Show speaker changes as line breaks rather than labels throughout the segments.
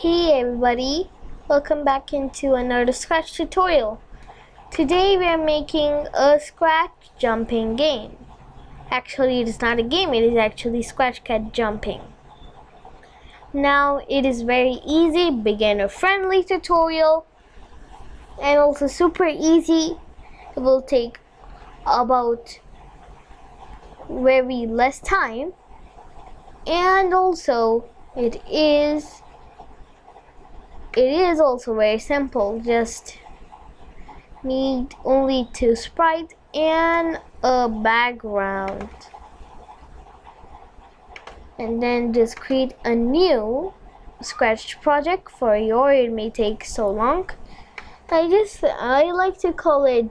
Hey everybody, welcome back into another Scratch tutorial. Today we are making a Scratch jumping game. Actually, it is not a game, it is actually Scratch Cat jumping. Now it is very easy, beginner friendly tutorial, and also super easy. It will take about very less time, and also it is also very simple. Just need only 2 sprites and a background, and then just create a new Scratch project. For your it may take so long. I like to call it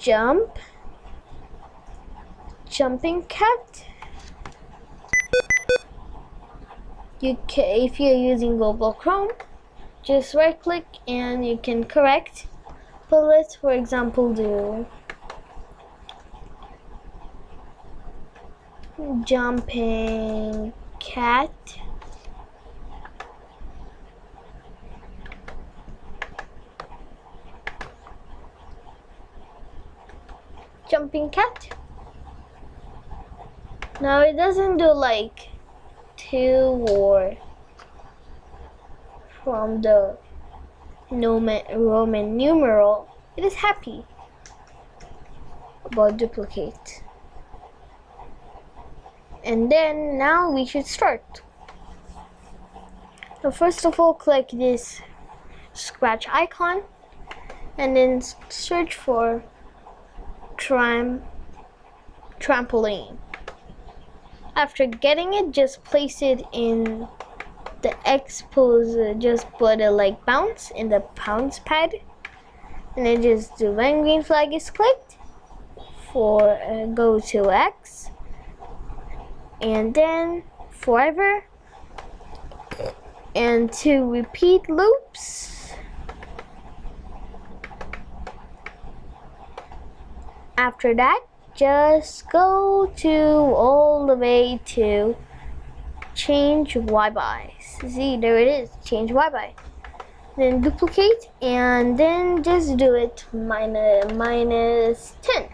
jumping cat. If you're using Google Chrome, just right click and you can correct. But let's, for example, do jumping cat. Jumping cat. Now it doesn't do like 2 or from the Roman numeral. It is happy about duplicate. And then now we should start. So first of all, click this Scratch icon and then search for trampoline. After getting it, just place it in the X pose. Just put a like bounce in the bounce pad, and then just do when green flag is clicked for go to X, and then forever, and 2 repeat loops. After that, just go to all the way to change Y by. See, there it is, change Y by. Then duplicate and then just do it minus 10.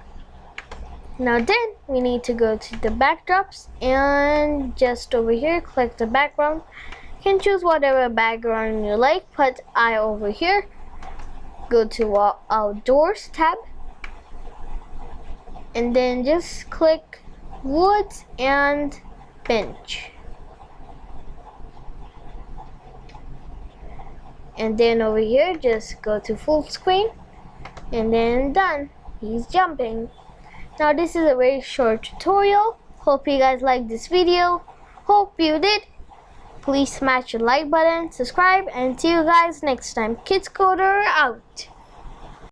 Now then we need to go to the backdrops and just over here click the background. You can choose whatever background you like, but I over here go to our outdoors tab. And then just click woods and bench. And then over here just go to full screen and then done. He's jumping. Now this is a very short tutorial. Hope you guys liked this video. Hope you did. Please smash the like button, subscribe, and see you guys next time. Kids Coder out.